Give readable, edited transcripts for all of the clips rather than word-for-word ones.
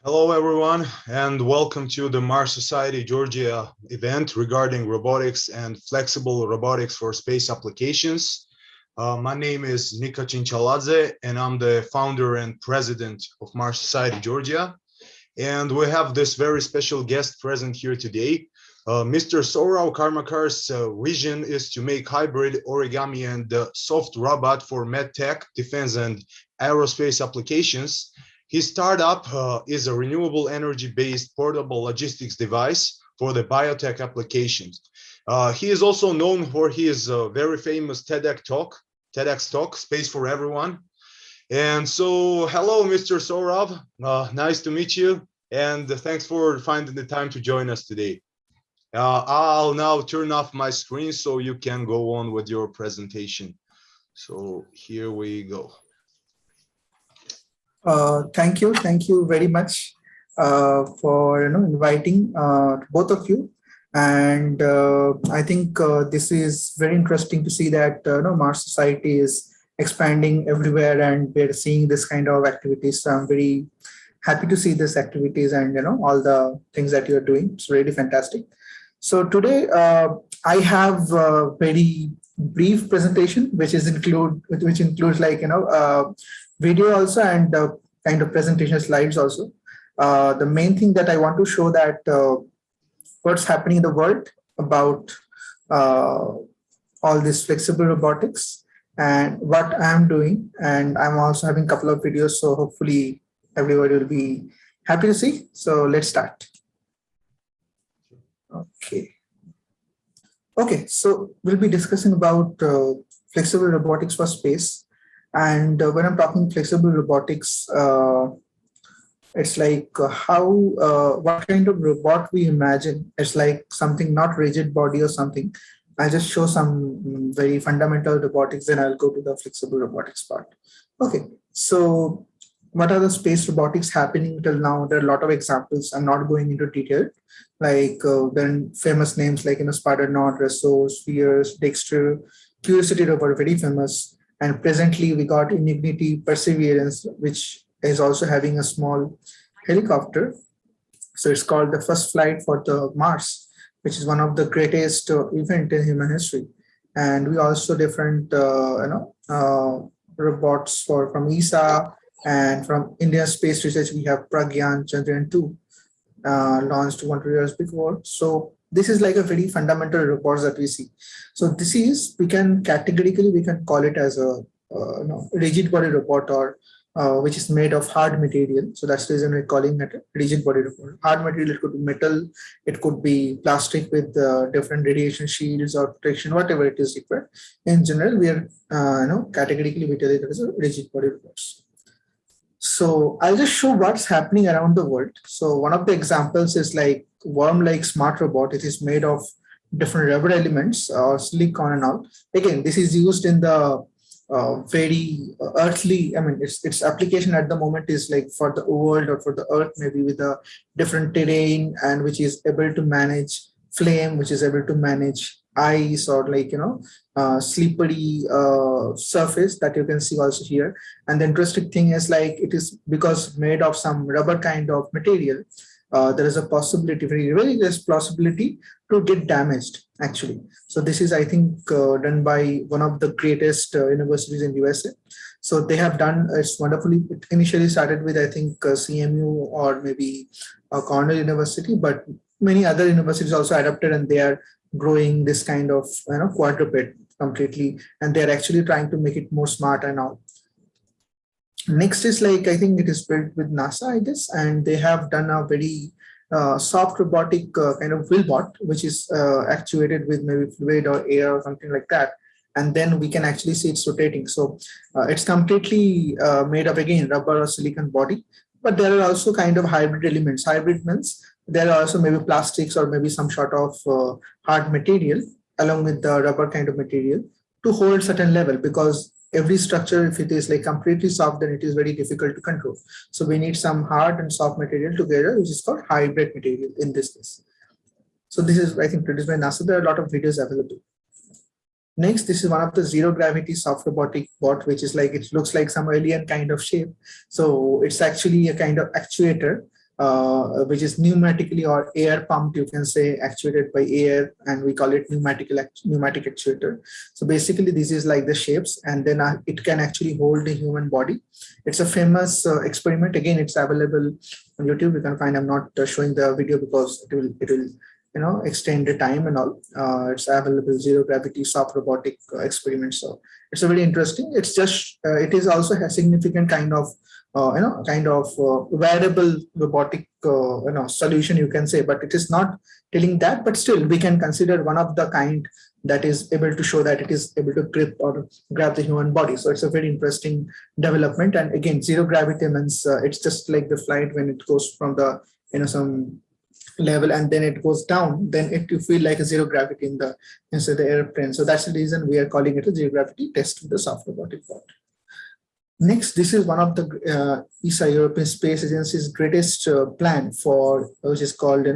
Hello, everyone, and welcome to the Mars Society Georgia event regarding robotics and flexible robotics for space applications. My name is Nika Chinchaladze, and I'm the founder and president of Mars Society Georgia. And we have this very special guest present here today. Mr. Saurav Karmakar's vision is to make hybrid origami and soft robot for medtech, defense, and aerospace applications. His startup is a renewable energy-based portable logistics device for the biotech applications. He is also known for his very famous TEDx talk, Space for Everyone. And so, hello, Mr. Saurav. Nice to meet you. And thanks for finding the time to join us today. I'll now turn off my screen so you can go on with your presentation. So here we go. Thank you very much for inviting both of you. And I think this is very interesting to see that Mars Society is expanding everywhere, and we're seeing this kind of activities. So I'm very happy to see these activities and all the things that you're doing. It's really fantastic. So today I have a very brief presentation, which includes like video also and kind of presentation slides also. The main thing that I want to show that what's happening in the world about all this flexible robotics and what I'm doing. And I'm also having a couple of videos, so hopefully everybody will be happy to see. So let's start. Okay, so we'll be discussing about flexible robotics for space. And when I'm talking flexible robotics, it's like what kind of robot we imagine. It's like something not rigid body or something. I'll just show some very fundamental robotics, then I'll go to the flexible robotics part. Okay, so what are the space robotics happening till now? There are a lot of examples. I'm not going into detail. Like then famous names like Spidernaut, Resso, Spheres, Dexter, Curiosity robot, very famous. And presently we got Indignity Perseverance, which is also having a small helicopter. So it's called the first flight for the Mars, which is one of the greatest event in human history. And we also different robots from ESA and from India Space Research. We have Pragyan Chandrayaan 2 launched 1 2 years before. So this is like a very fundamental reports that we see. So this is, we can call it as a rigid body robot, or which is made of hard material. So that's the reason we're calling it a rigid body robot. Hard material, it could be metal, it could be plastic with different radiation shields or protection, whatever it is required. In general, we are categorically we tell it as a rigid body robots. So I'll just show what's happening around the world. So one of the examples is like worm-like smart robot. It is made of different rubber elements or silicon and all. Again, this is used in the very earthly, I mean, its application at the moment is like for the world or for the earth, maybe with a different terrain, and which is able to manage flame, which is able to manage ice, or like slippery surface that you can see also here. And the interesting thing is like it is because made of some rubber kind of material, there is a possibility, very less possibility to get damaged actually. So this is, I think, done by one of the greatest universities in USA. So they have done, it's wonderfully, it initially started with, I think, CMU or maybe Cornell University, but many other universities also adapted, and they are growing this kind of quadruped completely, and they're actually trying to make it more smart and all. Next is like, I think it is built with NASA, I guess, and they have done a very soft robotic kind of wheelbot, which is actuated with maybe fluid or air or something like that. And then we can actually see it's rotating. So it's completely made of, again, rubber or silicon body, but there are also kind of hybrid elements. Hybrid means there are also maybe plastics or maybe some sort of hard material along with the rubber kind of material to hold certain level, because every structure, if it is like completely soft, then it is very difficult to control. So we need some hard and soft material together, which is called hybrid material in this case. So this is, I think, produced by NASA. There are a lot of videos available. Next, this is one of the zero gravity soft robotic bot, which is like, it looks like some alien kind of shape. So it's actually a kind of actuator which is pneumatically or air pumped, you can say, actuated by air, and we call it pneumatic actuator. So basically, this is like the shapes, and then it can actually hold the human body. It's a famous experiment. Again, it's available on YouTube. You can find. I'm not showing the video because it will extend the time and all. It's available, zero gravity soft robotic experiment. So it's a very interesting. It's just it is also a significant kind of wearable robotic solution, you can say, but it is not telling that. But still, we can consider one of the kind that is able to show that it is able to grip or grab the human body. So it's a very interesting development. And again, zero gravity means it's just like the flight when it goes from the some level and then it goes down, then it you feel like a zero gravity in the inside the airplane. So that's the reason we are calling it a zero gravity test with the soft robotic bot. Next, this is one of the ESA, European Space Agency's greatest plan for, which is called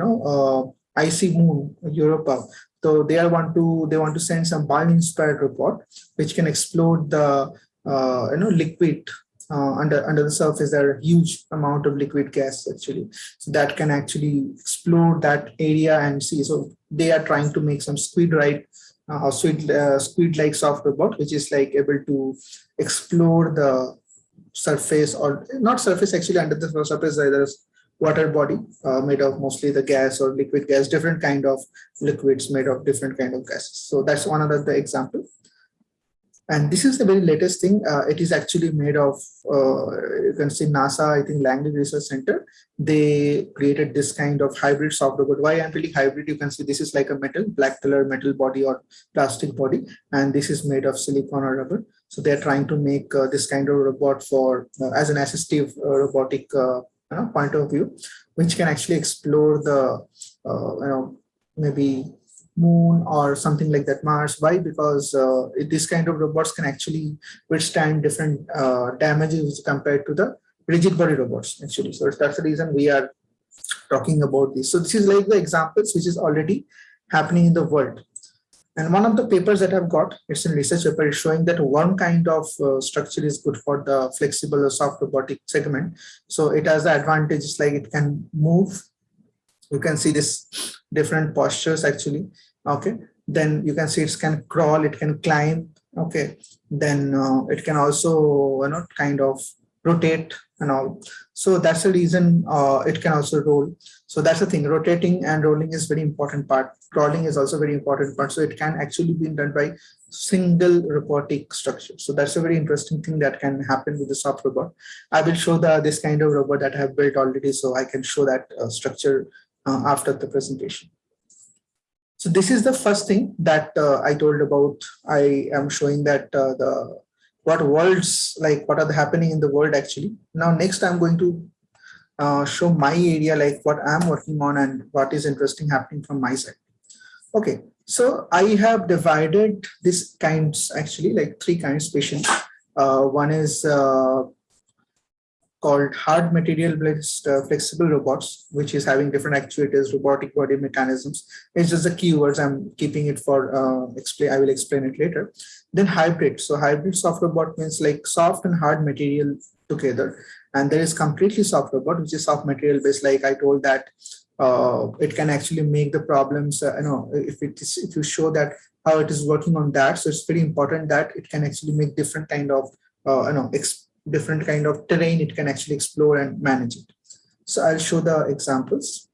icy moon Europa. So they want to send some bio-inspired robot which can explode the liquid under the surface. There are a huge amount of liquid gas actually, so that can actually explore that area and see. So they are trying to make some squid like soft robot, which is like able to explore the surface, or not surface actually, under the surface there's water body made of mostly the gas or liquid gas, different kind of liquids made of different kind of gases. So that's one of the example. And this is the very latest thing. It is actually made of, you can see NASA, I think Langley Research Center. They created this kind of hybrid soft robot. Why I'm feeling hybrid? You can see this is like a black color metal body or plastic body. And this is made of silicon or rubber. So they're trying to make this kind of robot for as an assistive robotic point of view, which can actually explore the, maybe moon or something like that, Mars. Why? Because this kind of robots can actually withstand different damages compared to the rigid body robots actually. So that's the reason we are talking about this. So this is like the examples which is already happening in the world. And one of the papers that I've got, it's a research paper, is showing that one kind of structure is good for the flexible or soft robotic segment. So it has the advantages like it can move. You can see this different postures actually. Okay, then you can see it can crawl, it can climb. Okay, then it can also kind of rotate and all. So that's the reason it can also roll. So that's the thing, rotating and rolling is very important part. Crawling is also very important part. So it can actually be done by single robotic structure. So that's a very interesting thing that can happen with the soft robot. I will show this kind of robot that I have built already, so I can show that structure after the presentation. So this is the first thing that I told about. I am showing that what are happening in the world actually. Now next I'm going to show my area, like what I'm working on and what is interesting happening from my side. Okay, so I have divided these kinds actually, like three kinds patients. One is called hard material based flexible robots, which is having different actuators, robotic body mechanisms. It's just the keywords. I'm keeping it for I will explain it later. Then hybrid. So hybrid soft robot means like soft and hard material together. And there is completely soft robot, which is soft material based. Like I told that it can actually make the problems, if you show that how it is working on that. So it's very important that it can actually make different kind of, different kind of terrain it can actually explore and manage it. So I'll show the examples.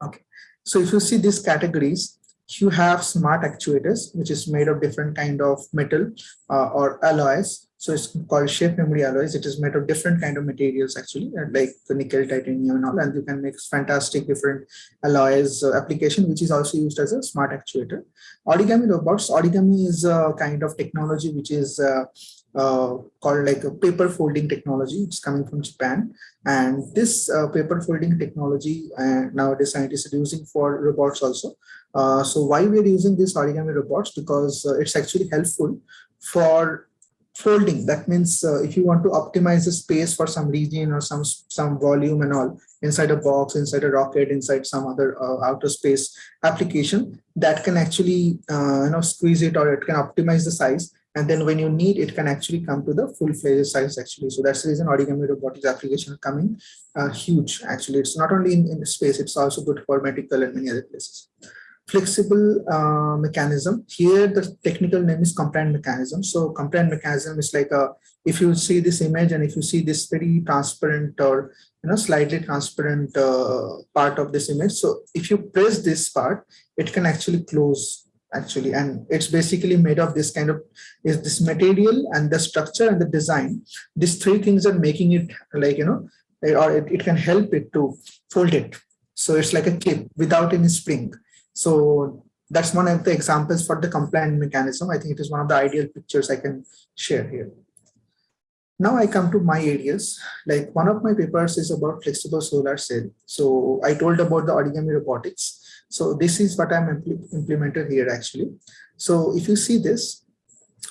Okay, so if you see these categories, you have smart actuators, which is made of different kind of metal or alloys. So it's called shape memory alloys. It is made of different kind of materials actually, like the nickel, titanium and all, and you can make fantastic different alloys application, which is also used as a smart actuator. Origami robots. Origami is a kind of technology which is called like a paper folding technology. It's coming from Japan, and this paper folding technology nowadays scientists are using for robots also. So why we're using these origami robots? Because it's actually helpful for folding. That means if you want to optimize the space for some region or some volume and all inside a box, inside a rocket, inside some other outer space application, that can actually squeeze it, or it can optimize the size. And then when you need, it can actually come to the full-fledged size actually. So that's the reason origami robotics application coming huge. Actually, it's not only in space, it's also good for medical and many other places. Flexible mechanism. Here, the technical name is compliant mechanism. So compliant mechanism is like a, if you see this image and if you see this very transparent or slightly transparent part of this image. So if you press this part, it can actually close actually, and it's basically made of this kind of is this material and the structure and the design. These three things are making it like or it can help it to fold it. So it's like a clip without any spring. So that's one of the examples for the compliant mechanism. I think it is one of the ideal pictures I can share here. Now I come to my areas. Like one of my papers is about flexible solar cell. So I told about the origami robotics. So this is what I'm implemented here actually. So if you see this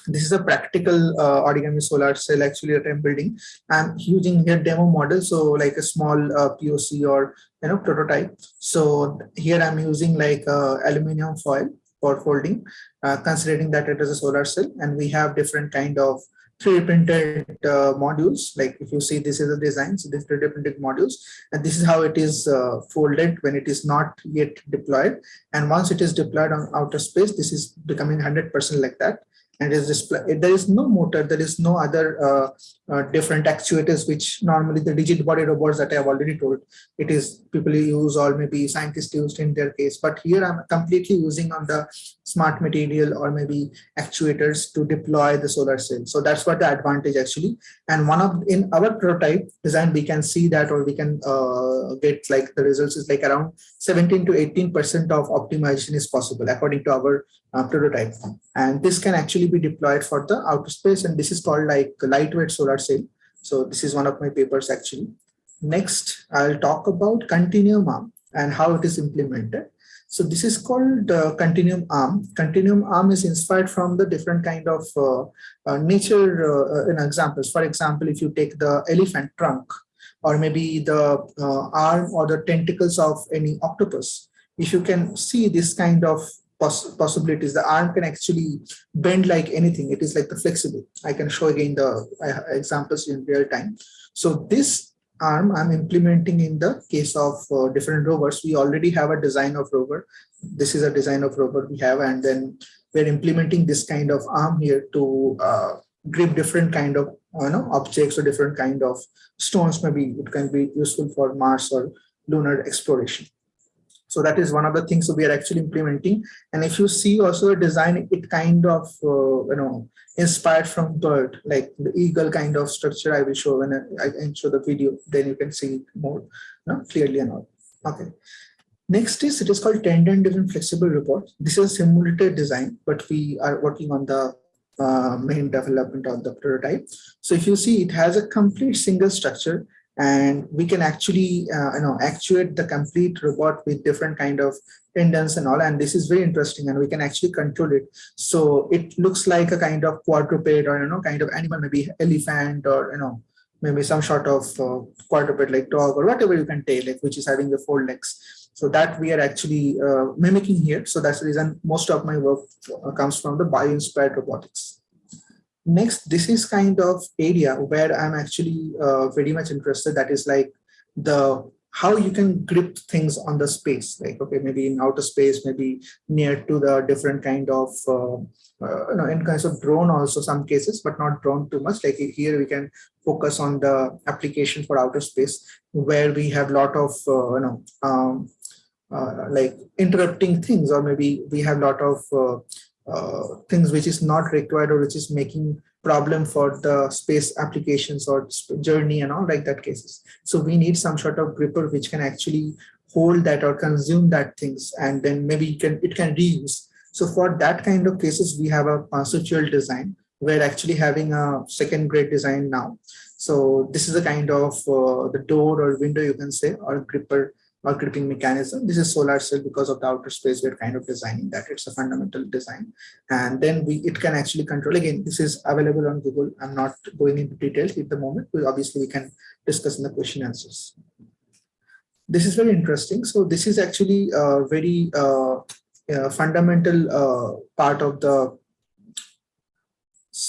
is a practical origami solar cell actually that I'm building. I'm using here demo model. So like a small POC or prototype. So here I'm using like aluminum foil for folding, considering that it is a solar cell, and we have different kind of 3D printed modules. Like if you see, this is a design, so this 3D printed modules, and this is how it is folded when it is not yet deployed. And once it is deployed on outer space, this is becoming 100% like that. And is display. There is no motor, there is no other different actuators, which normally the rigid body robots that I have already told, it is people use or maybe scientists used in their case. But here I'm completely using on the smart material or maybe actuators to deploy the solar cell. So that's what the advantage actually. And one of in our prototype design, we can see that, or we can get like the results is like around 17 to 18% of optimization is possible according to our prototype. And this can actually be deployed for the outer space, and this is called like lightweight solar cell. So this is one of my papers actually. Next, I'll talk about continuum arm and how it is implemented. So this is called continuum arm. Continuum arm is inspired from the different kind of nature examples. For example, if you take the elephant trunk, or maybe the arm or the tentacles of any octopus, if you can see this kind of possibilities, the arm can actually bend like anything. It is like the flexible. I can show again the examples in real time. So this arm I'm implementing in the case of different rovers. We already have a design of rover. This is a design of rover we have, and then we're implementing this kind of arm here to grip different kind of objects or different kind of stones. Maybe it can be useful for Mars or lunar exploration. So that is one of the things we are actually implementing. And if you see also the design, it kind of inspired from bird, like the eagle kind of structure. I will show when I show the video, then you can see it more clearly and all. Okay. Next is, it is called tendon-driven flexible robot. This is a simulated design, but we are working on the main development of the prototype. So if you see, it has a complete single structure, and we can actually actuate the complete robot with different kind of tendons and all. And this is very interesting, and we can actually control it. So it looks like a kind of quadruped or kind of animal, maybe elephant or maybe some sort of quadruped like dog or whatever you can take, like which is having the 4 legs. So that we are actually mimicking here. So that's the reason most of my work comes from the bio-inspired robotics. Next, this is kind of area where I'm actually very much interested. That is like how you can grip things on the space, like, okay, maybe in outer space, maybe near to the different kind of, in kinds of drone also some cases, but not drone too much. Like here we can focus on the application for outer space, where we have a lot of, like interrupting things, or maybe we have a lot of things which is not required, or which is making problem for the space applications or journey and all like that cases. So we need some sort of gripper which can actually hold that or consume that things, and then maybe it can reuse. So for that kind of cases, we have a conceptual design. We're actually having a second grade design now. So this is a kind of the door or window, you can say, or gripper or gripping mechanism. This is solar cell. Because of the outer space, we're kind of designing that. It's a fundamental design. And then it can actually control. Again, this is available on Google. I'm not going into details at the moment. Obviously, we can discuss in the question answers. This is very interesting. So this is actually a very fundamental part of the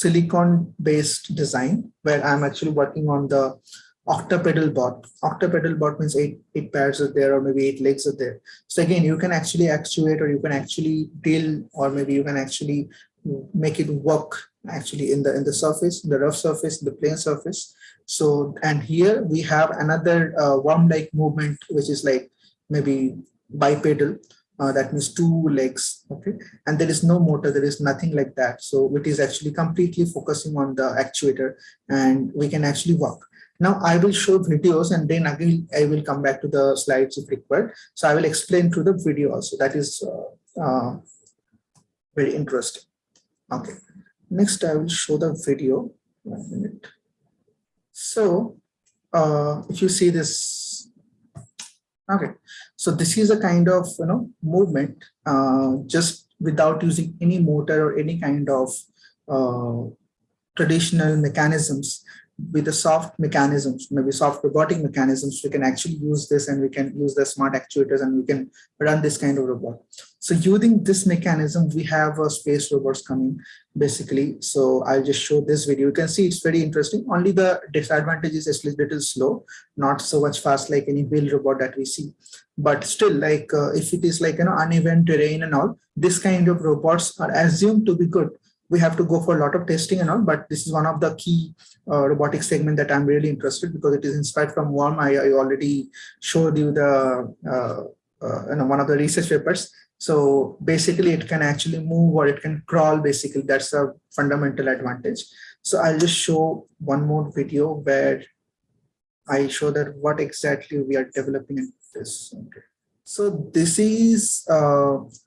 silicon-based design where I'm actually working on the octapedal bot. Octapedal bot means eight pairs are there, or maybe 8 legs are there. So again, you can actually actuate, or you can actually deal, or maybe you can actually make it work actually in the surface, the rough surface, the plane surface. So, and here we have another worm-like movement, which is like maybe bipedal. That means 2 legs, okay, and there is no motor, there is nothing like that. So it is actually completely focusing on the actuator, and we can actually walk. Now I will show videos, and then again I will come back to the slides if required. So I will explain through the video also. That is very interesting. Okay, next I will show the video. 1 minute. So if you see this, okay, so this is a kind of movement just without using any motor or any kind of traditional mechanisms. With the soft mechanisms, maybe soft robotic mechanisms, we can actually use this, and we can use the smart actuators, and we can run this kind of robot. So using this mechanism, we have space robots coming basically. So I'll just show this video. You can see it's very interesting. Only the disadvantage is it's a little slow, not so much fast like any wheel robot that we see. But still, like if it is like uneven terrain and all, this kind of robots are assumed to be good. We have to go for a lot of testing and all, but this is one of the key robotic segment that I'm really interested, because it is inspired from worm. I already showed you the one of the research papers. So basically it can actually move, or it can crawl basically. That's a fundamental advantage. So I'll just show one more video where I show that what exactly we are developing in this. Okay. So this is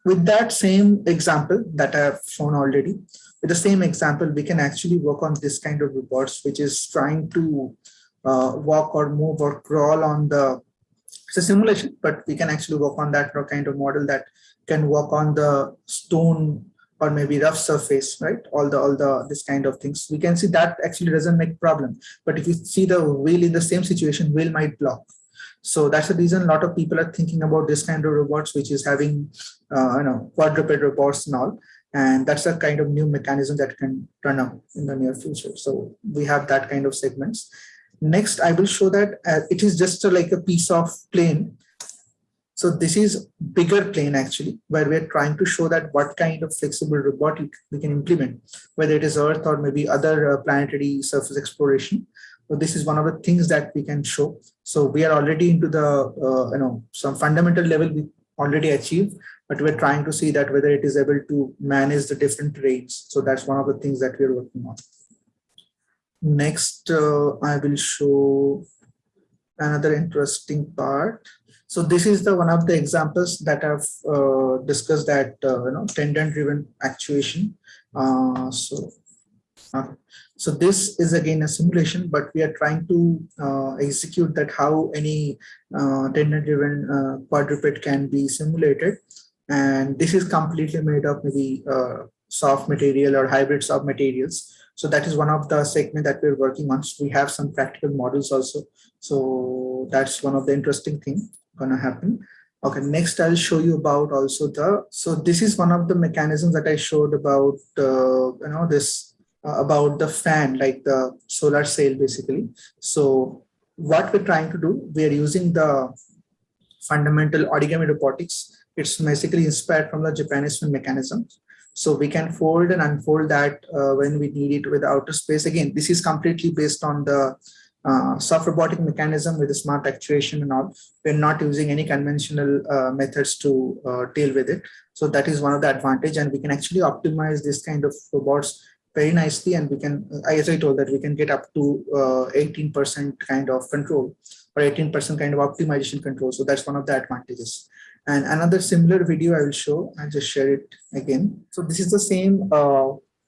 with that same example that I have shown already. With the same example, we can actually work on this kind of robots, which is trying to walk or move or crawl on the, it's a simulation, but we can actually work on that kind of model that can walk on the stone or maybe rough surface, right? All the this kind of things. We can see that actually doesn't make problem. But if you see the wheel in the same situation, wheel might block. So that's the reason a lot of people are thinking about this kind of robots, which is having quadruped robots and all. And that's a kind of new mechanism that can turn up in the near future. So we have that kind of segments. Next, I will show that it is just like a piece of plane. So this is bigger plane actually, where we're trying to show that what kind of flexible robot we can implement, whether it is Earth or maybe other planetary surface exploration. So this is one of the things that we can show. So we are already into the some fundamental level we already achieved, but we're trying to see that whether it is able to manage the different terrains. So that's one of the things that we're working on. Next, I will show another interesting part. So this is the one of the examples that I've discussed, that tendon-driven actuation. So this is again a simulation, but we are trying to execute that how any tendon-driven quadruped can be simulated. And this is completely made of maybe soft material or hybrid soft materials. So that is one of the segment that we're working on. So we have some practical models also. So that's one of the interesting thing gonna happen. Okay, next I'll show you about also so this is one of the mechanisms that I showed about, about the fan, like the solar sail basically. So what we're trying to do, we are using the fundamental origami robotics. It's basically inspired from the Japanese mechanism. So we can fold and unfold that when we need it with outer space. Again, this is completely based on the soft robotic mechanism with the smart actuation and all. We're not using any conventional methods to deal with it. So that is one of the advantage, and we can actually optimize this kind of robots very nicely. And we can, as I told, that we can get up to 18% kind of control, or 18% kind of optimization control. So that's one of the advantages. And another similar video I will show, I'll just share it again. So this is the same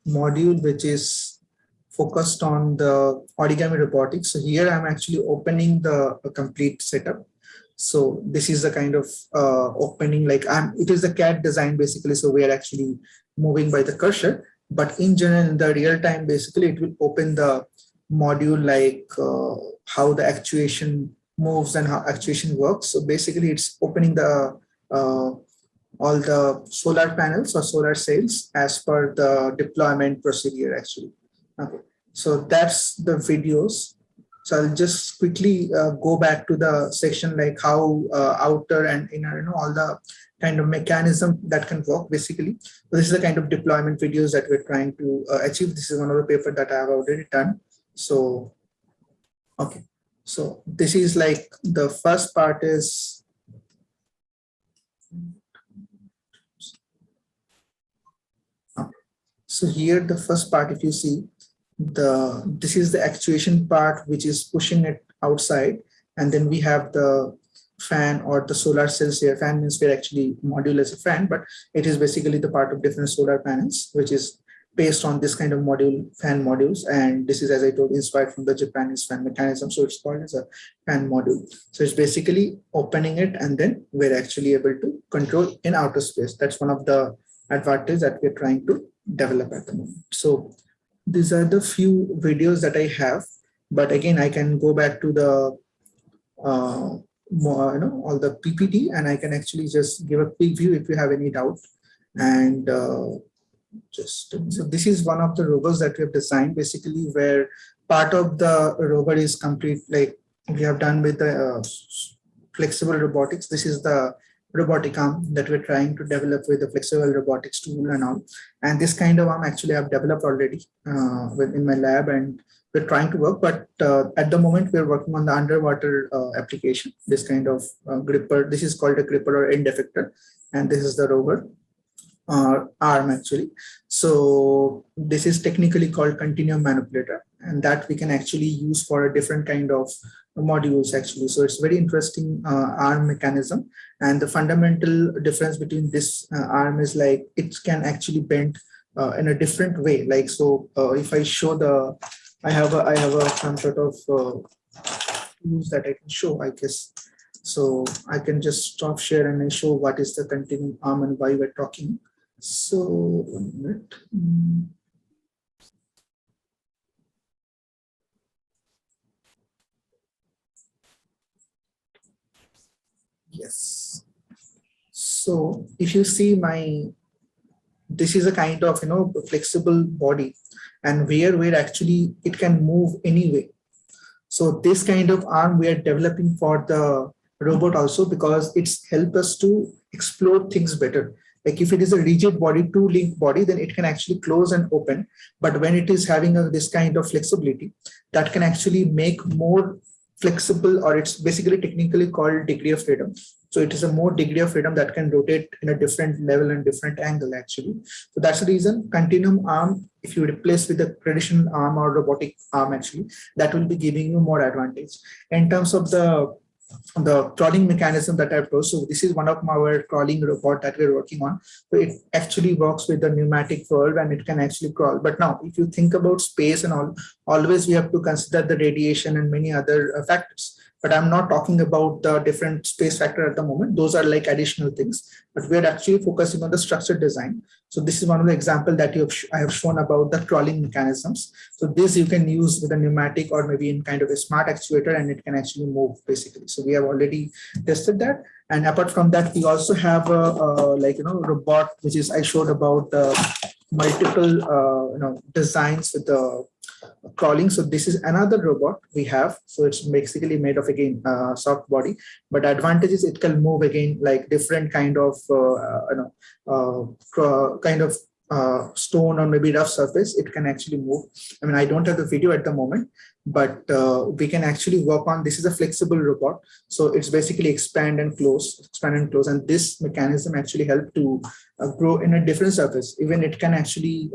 module which is focused on the origami robotics. So here I'm actually opening the complete setup. So this is the kind of opening, like it is the CAD design basically. So we are actually moving by the cursor, but in general, in the real time, basically it will open the module, like how the actuation moves and how actuation works. So basically it's opening the all the solar panels or solar sails as per the deployment procedure actually. Okay, so that's the videos. So I'll just quickly go back to the section like how outer and inner, all the kind of mechanism that can work basically. So this is the kind of deployment videos that we're trying to achieve. This is one of the paper that I have already done. So, okay. So this is like the first part is, so here the first part, if you see, this is the actuation part which is pushing it outside, and then we have the fan or the solar cells here. Fan means we're actually module as a fan, but it is basically the part of different solar panels which is based on this kind of module, fan modules. And this is, as I told, inspired from the Japanese fan mechanism, so it's called as a fan module. So it's basically opening it, and then we're actually able to control in outer space. That's one of the advantages that we're trying to develop at the moment. So these are the few videos that I have, but again, I can go back to the all the PPT, and I can actually just give a quick view if you have any doubt. And so this is one of the rovers that we have designed, basically where part of the rover is complete, like we have done with the flexible robotics. This is the robotic arm that we're trying to develop with the flexible robotics tool and all. And this kind of arm actually I've developed already in my lab, and we're trying to work. But at the moment, we're working on the underwater application. This kind of gripper. This is called a gripper or end effector, and this is the rover arm actually. So this is technically called continuum manipulator, and that we can actually use for a different kind of modules actually. So it's very interesting arm mechanism, and the fundamental difference between this arm is like it can actually bend in a different way. Like so, if I show the, I have a some sort of tools that I can show, I guess. So I can just stop share and I show what is the continuum arm and why we're talking. So 1 minute. Yes. So if you see this is a kind of flexible body, and where actually it can move anyway. So this kind of arm we are developing for the robot also, because it's helped us to explore things better. Like if it is a rigid body, two link body, then it can actually close and open. But when it is having this kind of flexibility, that can actually make more flexible, or it's basically technically called degree of freedom. So it is a more degree of freedom that can rotate in a different level and different angle actually. So that's the reason continuum arm, if you replace with a traditional arm or robotic arm actually, that will be giving you more advantage. In terms of the crawling mechanism that I've told. So this is one of our crawling robot that we're working on. So it actually works with the pneumatic valve and it can actually crawl. But now, if you think about space and all, always we have to consider the radiation and many other factors. But I'm not talking about the different space factor at the moment. Those are like additional things. But we're actually focusing on the structured design. So this is one of the examples that I have shown about the crawling mechanisms. So this you can use with a pneumatic or maybe in kind of a smart actuator, and it can actually move basically. So we have already tested that. And apart from that, we also have a robot, which is I showed about the multiple designs with the crawling. So this is another robot we have. So it's basically made of again soft body, but advantage is it can move again like different kind of stone or maybe rough surface. It can actually move. I mean, I don't have the video at the moment, but we can actually work on. This is a flexible robot, so it's basically expand and close, and this mechanism actually help to grow in a different surface. Even it can actually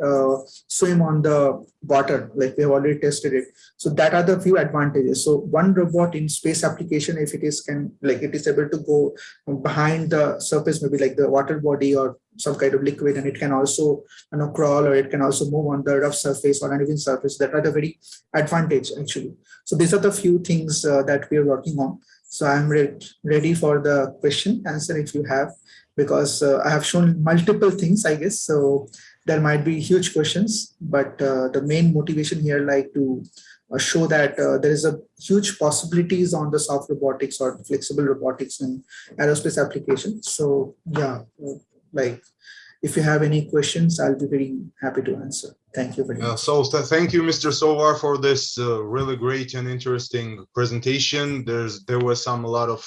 swim on the water, like we have already tested it. So that are the few advantages. So one robot in space application, if it is it is able to go behind the surface, maybe like the water body or some kind of liquid, and it can also crawl, or it can also move on the rough surface or uneven surface. That are the very advantage actually. So these are the few things that we are working on. So I'm ready for the question answer if you have, because I have shown multiple things, I guess. So there might be huge questions, but the main motivation here, like to show that there is a huge possibilities on the soft robotics or flexible robotics in aerospace applications. So yeah, like if you have any questions, I'll be very happy to answer. Thank you very much. Thank you, Mr. Sovar, for this really great and interesting presentation. There was a lot of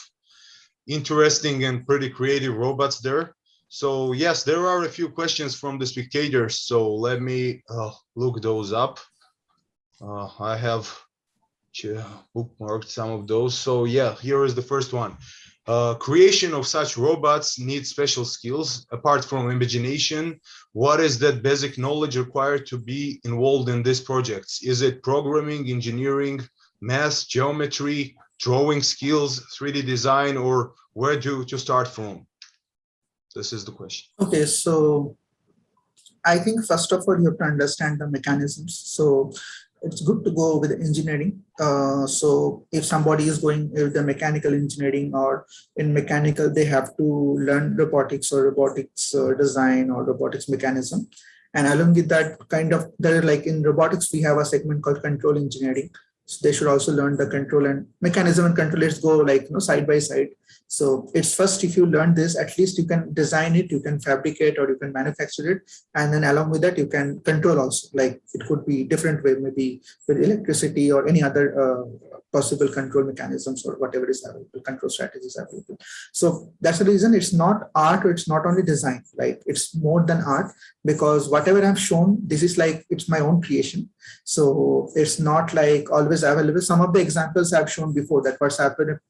interesting and pretty creative robots there. So yes, there are a few questions from the spectators. So let me look those up. I have bookmarked some of those. So yeah, here is the first one. Creation of such robots needs special skills apart from imagination. What is that basic knowledge required to be involved in these projects? Is it programming, engineering, math, geometry, drawing skills, 3D design, or where to start from? This is the question. Okay, so I think first of all, you have to understand the mechanisms. So it's good to go with engineering. So if somebody is going with the mechanical engineering or in mechanical, they have to learn robotics or robotics design or robotics mechanism. And along with that kind of, there like in robotics, we have a segment called control engineering. So they should also learn the control and mechanism and control. Let's go like, side by side. So it's first, if you learn this, at least you can design it, you can fabricate or you can manufacture it. And then along with that, you can control also, like it could be different way, maybe with electricity or any other possible control mechanisms or whatever is available, control strategies available. So that's the reason it's not art or it's not only design, right? It's more than art, because whatever I've shown, this is like, it's my own creation. So it's not like always available. Some of the examples I've shown before, that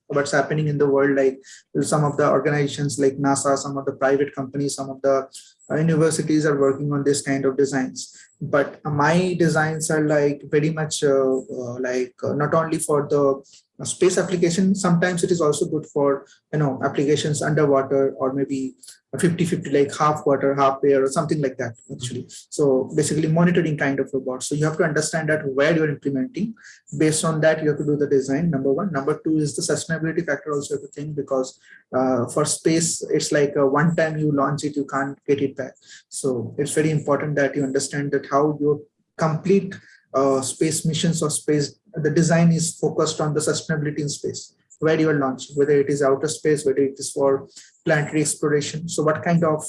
what's happening in the world, like some of the organizations like NASA, some of the private companies, some of the universities are working on this kind of designs. But my designs are like very much not only for the space application, sometimes it is also good for applications underwater, or maybe 50-50, like half water, half air, or something like that actually. So basically monitoring kind of robot. So you have to understand that where you're implementing. Based on that, you have to do the design, number one. Number two is the sustainability factor also you have to think, because for space, it's like one time you launch it, you can't get it back. So it's very important that you understand that how your complete space missions or space, the design is focused on the sustainability in space, where you are launching, whether it is outer space, whether it is for planetary exploration. So what kind of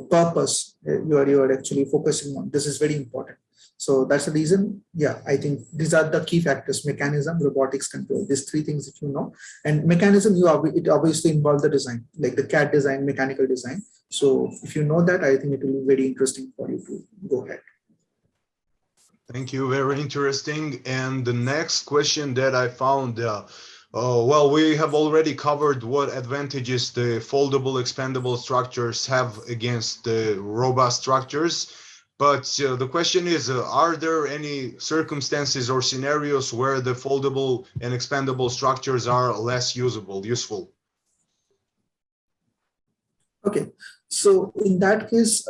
purpose you are actually focusing on. This is very important. So that's the reason. Yeah, I think these are the key factors: mechanism, robotics, control. These three things, if you know. And mechanism, it obviously involves the design, like the CAD design, mechanical design. So if you know that, I think it will be very interesting for you to go ahead. Thank you. Very interesting. And the next question that I found, well, we have already covered what advantages the foldable, expandable structures have against the robust structures. But the question is, are there any circumstances or scenarios where the foldable and expandable structures are less useful? Okay, so in that case,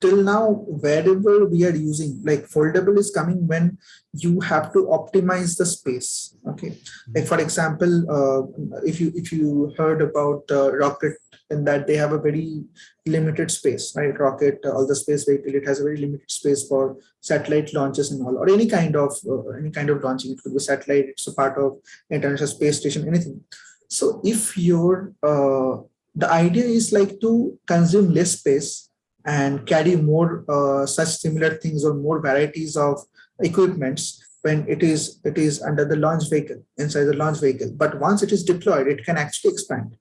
till now, wherever we are using, like foldable is coming when you have to optimize the space. Okay, like for example, if you heard about rocket, in that they have a very limited space, right? Rocket, all the space vehicle, it has a very limited space for satellite launches and all, or any kind of launching. It could be satellite, it's a part of International Space Station, anything. So if your the idea is like to consume less space and carry more such similar things or more varieties of equipments when it is under the launch vehicle, inside the launch vehicle. But once it is deployed, it can actually expand.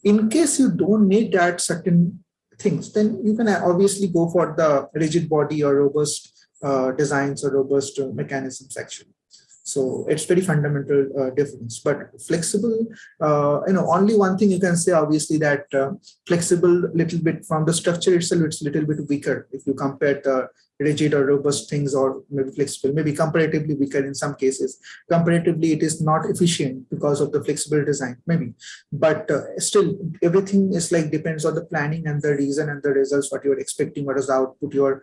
In case you don't need that certain things, then you can obviously go for the rigid body or robust designs or robust mechanisms actually. So it's very fundamental difference. But flexible, only one thing you can say, obviously, that flexible little bit from the structure itself, it's a little bit weaker if you compare the rigid or robust things, or maybe flexible, maybe comparatively weaker in some cases. Comparatively, it is not efficient because of the flexible design, maybe. But still, everything is like depends on the planning and the reason and the results, what you're expecting, what is the output you're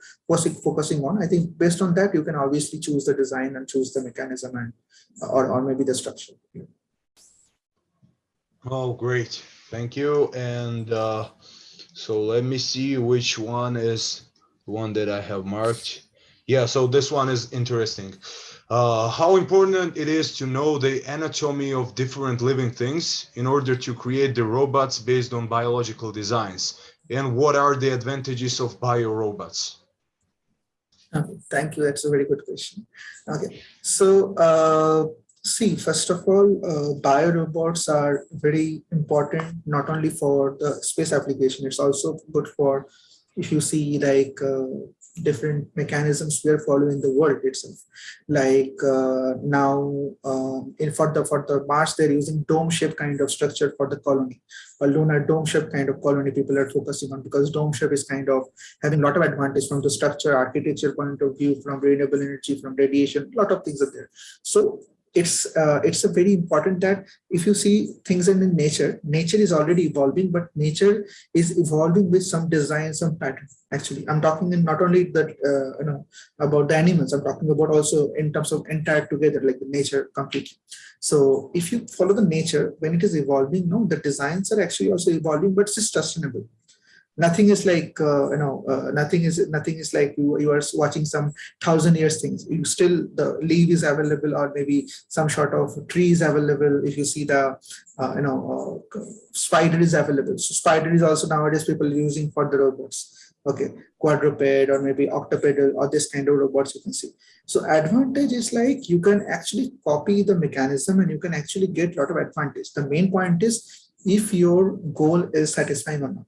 focusing on. I think based on that, you can obviously choose the design and choose the mechanism and or maybe the structure. Oh, great. Thank you. And so let me see which one is one that I have marked. Yeah, so this one is interesting. How important it is to know the anatomy of different living things in order to create the robots based on biological designs. And what are the advantages of biorobots? Okay, thank you. That's a very good question. Okay, so see, first of all, biorobots are very important not only for the space application. It's also good for, if you see, like different mechanisms we are following in the world itself. Like now, in for the Mars, they're using dome-shaped kind of structure for the colony, a lunar dome-shaped kind of colony. People are focusing on because dome shape is kind of having a lot of advantage from the structure, architecture point of view, from renewable energy, from radiation, a lot of things are there. So it's a very important that if you see things in nature, nature is already evolving, but nature is evolving with some design, some pattern. Actually, I'm talking in not only that about the animals, I'm talking about also in terms of entire together, like the nature completely. So if you follow the nature when it is evolving, no, the designs are actually also evolving, but it's sustainable. Nothing is like nothing is like you are watching some 1,000 years things. You still, the leaf is available, or maybe some sort of tree is available. If you see the spider is available, so spider is also nowadays people using for the robots. Okay, quadruped or maybe octoped or this kind of robots you can see. So advantage is like you can actually copy the mechanism and you can actually get a lot of advantage. The main point is if your goal is satisfying or not.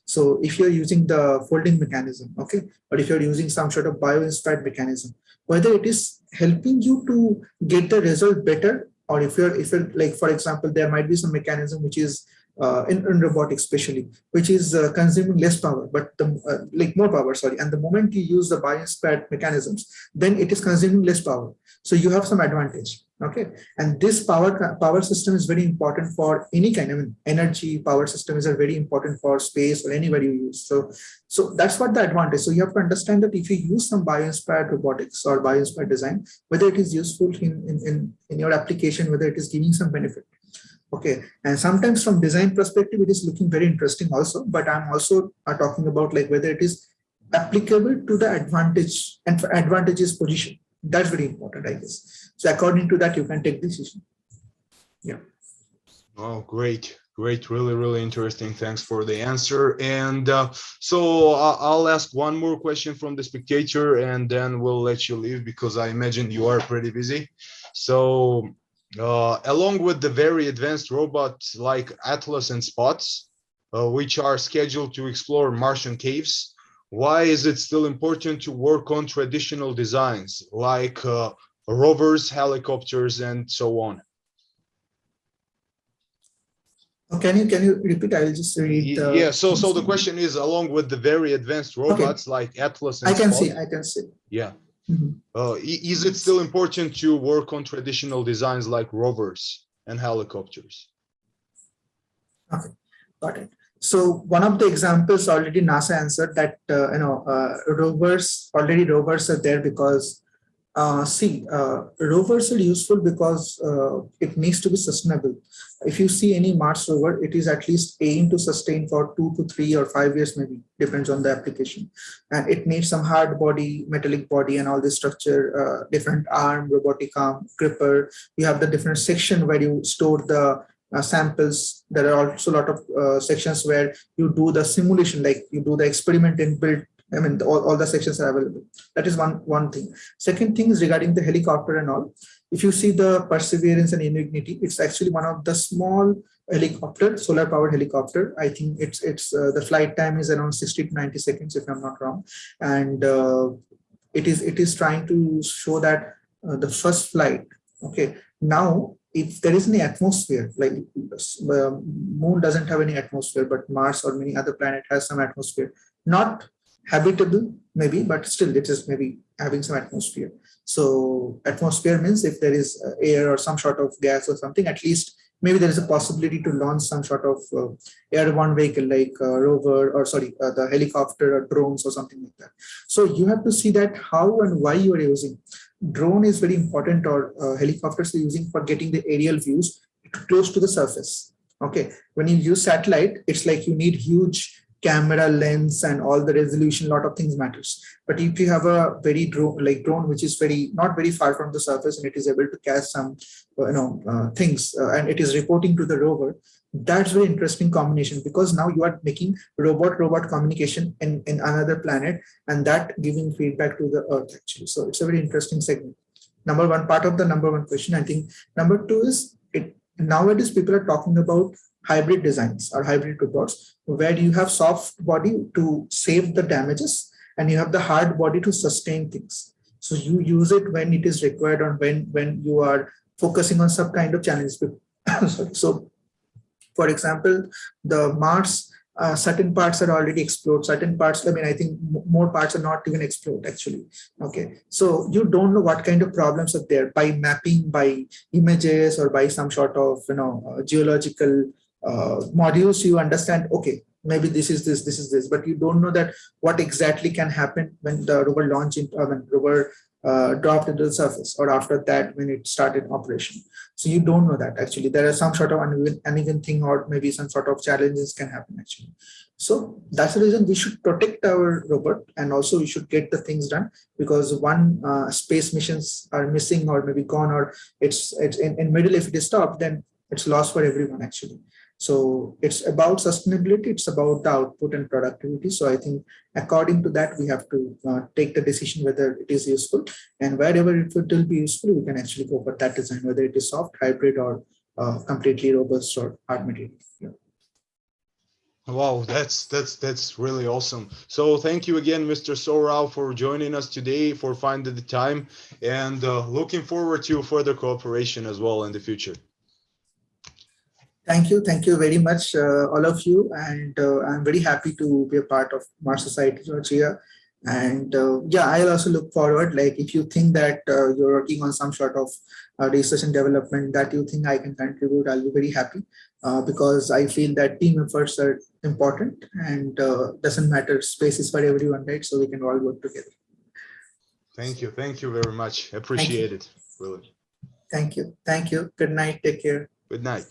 So if you're using the folding mechanism, okay, or if you're using some sort of bio-inspired mechanism, whether it is helping you to get the result better, or if you're like, for example, there might be some mechanism which is in robotics especially, which is consuming less power, but the like more power, sorry. And the moment you use the bio-inspired mechanisms, then it is consuming less power. So you have some advantage. Okay, and this power system is very important for any kind of energy. Power systems are very important for space or anywhere you use. So that's what the advantage. So you have to understand that if you use some bio-inspired robotics or bio-inspired design, whether it is useful in your application, whether it is giving some benefit. Okay, and sometimes from design perspective, it is looking very interesting also. But I'm also talking about like whether it is applicable to the advantage and for advantages position. That's very important, I guess. So according to that, you can take decision. Yeah. Oh, great. Great. Really, really interesting. Thanks for the answer. And so I'll ask one more question from the spectator and then we'll let you leave because I imagine you are pretty busy. So along with the very advanced robots like Atlas and Spots, which are scheduled to explore Martian caves, why is it still important to work on traditional designs like rovers, helicopters, and so on? Can you repeat? I will just read. Yeah. So the question is, along with the very advanced robots like Atlas and I can Spot, see. yeah. Mhm. Is it still important to work on traditional designs like rovers and helicopters? Okay, got it. So one of the examples already NASA answered that rovers are there because rovers are useful because it needs to be sustainable. If you see any Mars rover, it is at least aimed to sustain for 2 to 3 or 5 years, maybe depends on the application. And it needs some hard body, metallic body, and all this structure, different arm, robotic arm, gripper. You have the different section where you store the samples. There are also a lot of sections where you do the simulation, like you do the experiment and build. I mean, all the sections are available. That is one thing. Second thing is regarding the helicopter and all. If you see the Perseverance and Ingenuity, it's actually one of the small helicopter, solar powered helicopter. I think it's the flight time is around 60 to 90 seconds, if I'm not wrong. And it is trying to show that the first flight. Okay, now if there is any atmosphere, like moon doesn't have any atmosphere, but Mars or many other planet has some atmosphere, not habitable maybe, but still it is maybe having some atmosphere. So atmosphere means if there is air or some sort of gas or something, at least maybe there is a possibility to launch some sort of airborne vehicle like rover or the helicopter or drones or something like that. So you have to see that how and why you are using. Drone is very important, or helicopters are using for getting the aerial views close to the surface. Okay, when you use satellite, it's like you need huge camera lens and all the resolution, lot of things matters. But if you have a very drone which is very not very far from the surface and it is able to catch some things and it is reporting to the rover, That's very interesting combination, because now you are making robot communication in another planet, and that giving feedback to the earth actually. So it's a very interesting segment. Number one, part of the number one question. I think number two is, it nowadays people are talking about hybrid designs or hybrid robots, where you have soft body to save the damages and you have the hard body to sustain things. So you use it when it is required, or when you are focusing on some kind of challenges. Sorry. So for example, the Mars, certain parts are already explored, certain parts, I mean, I think more parts are not even explored actually. Okay, so you don't know what kind of problems are there. By mapping, by images, or by some sort of geological modules, you understand, okay, maybe this is this, but you don't know that what exactly can happen when the rover launch into, when rover dropped into the surface, or after that when it started operation. So you don't know that actually. There are some sort of uneven thing, or maybe some sort of challenges can happen actually. So that's the reason we should protect our robot, and also we should get the things done, because one space missions are missing or maybe gone, or it's in middle, if it is stopped, then it's lost for everyone actually. So it's about sustainability, it's about the output and productivity. So I think according to that, we have to take the decision whether it is useful, and wherever it will be useful, we can actually go for that design, whether it is soft, hybrid, or completely robust or hard material. Yeah. Wow, that's really awesome. So thank you again, Mr. Sorao, for joining us today, for finding the time, and looking forward to further cooperation as well in the future. Thank you very much, all of you, and I'm very happy to be a part of Mars Society Georgia. And yeah, I'll also look forward. Like, if you think that you're working on some sort of research and development that you think I can contribute, I'll be very happy, because I feel that team efforts are important, and doesn't matter, space is for everyone, right? So we can all work together. Thank you very much. Appreciate it, really. Thank you. Good night. Take care. Good night.